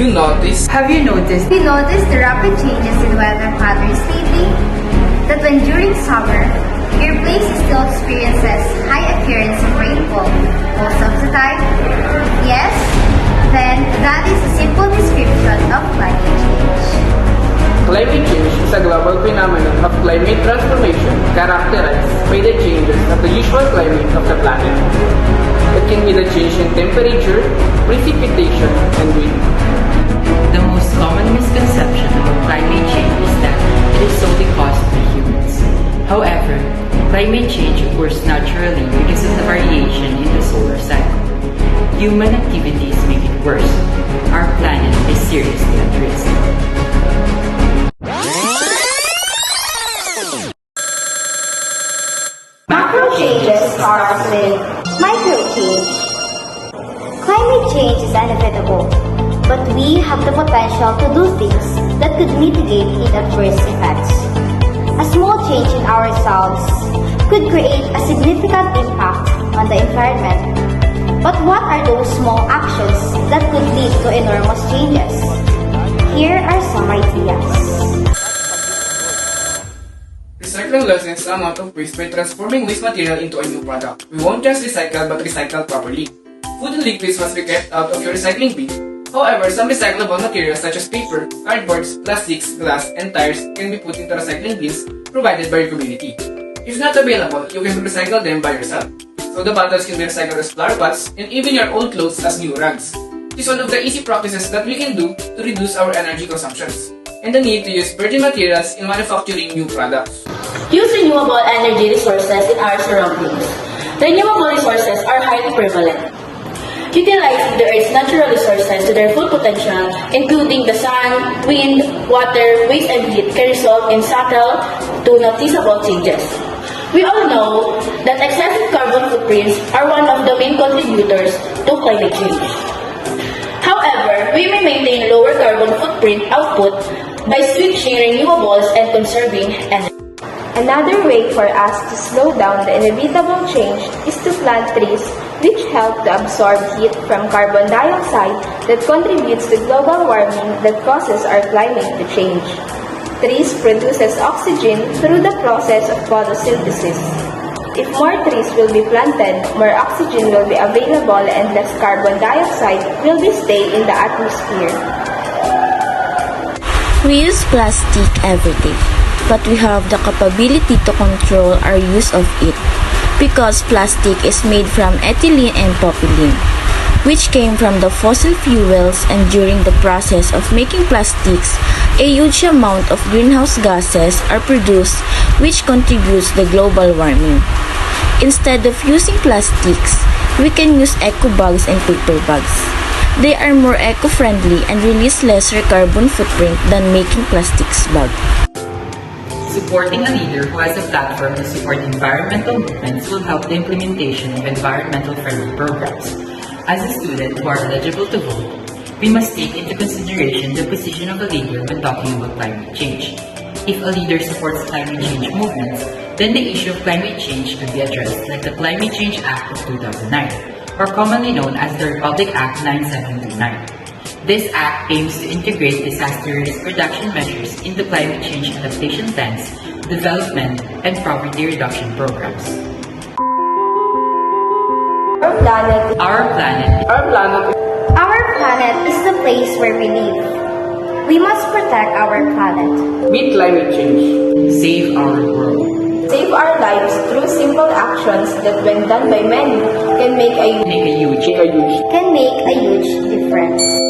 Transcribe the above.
Have you noticed We noticed the rapid changes in weather patterns lately. That when during summer, your place still experiences high occurrence of rainfall most of the time? Yes? Then that is a simple description of climate change. Climate change is a global phenomenon of climate transformation characterized by the changes of the usual climate of the planet. It can be the change in temperature, precipitation, and wind. the most common misconception about climate change is that it is solely caused by humans? However, climate change occurs naturally because of the variation in the solar cycle. Human activities make it worse. Our planet is seriously at risk. Macro changes start with micro change. Climate change is inevitable, but we have the potential to do things that could mitigate its adverse effects. A small change in ourselves could create a significant impact on the environment. But what are those small actions that could lead to enormous changes? Here are some ideas. Recycling lessens the amount of waste by transforming waste material into a new product. We won't just recycle but recycle properly. Food and liquids must be kept out of your recycling bin. However, some recyclable materials such as paper, cardboards, plastics, glass, and tires can be put into recycling bins provided by your community. If not available, you can recycle them by yourself. So the bottles can be recycled as flower pots and even your old clothes as new rugs. It is one of the easy practices that we can do to reduce our energy consumptions and the need to use virgin materials in manufacturing new products. Use renewable energy resources in our surroundings. Renewable resources are highly prevalent. Utilizing the Earth's natural resources to their full potential, including the sun, wind, water, waste, and heat, can result in subtle to noticeable changes. We all know that excessive carbon footprints are one of the main contributors to climate change. However, we may maintain lower carbon footprint output by switching renewables and conserving energy. Another way for us to slow down the inevitable change is to plant trees which help to absorb heat from carbon dioxide that contributes to global warming that causes our climate to change. Trees produces oxygen through the process of photosynthesis. If more trees will be planted, more oxygen will be available and less carbon dioxide will be stay in the atmosphere. We use plastic every day, but we have the capability to control our use of it because plastic is made from ethylene and propylene, which came from the fossil fuels, and during the process of making plastics, a huge amount of greenhouse gases are produced which contributes to global warming. Instead of using plastics, we can use eco bags and paper bags. They are more eco-friendly and release lesser carbon footprint than making plastics bag. Supporting a leader who has a platform to support environmental movements will help the implementation of environmental-friendly programs. As a student who are eligible to vote, we must take into consideration the position of a leader when talking about climate change. If a leader supports climate change movements, then the issue of climate change could be addressed like the Climate Change Act of 2009, or commonly known as the Republic Act 9729. This act aims to integrate disaster risk reduction measures into climate change adaptation plans, development, and poverty reduction programs. Our planet Our planet Our planet is the place where we live. We must protect our planet. beat climate change. Save our world. save our lives through simple actions that when done by many can make a Make a huge Can make a huge difference.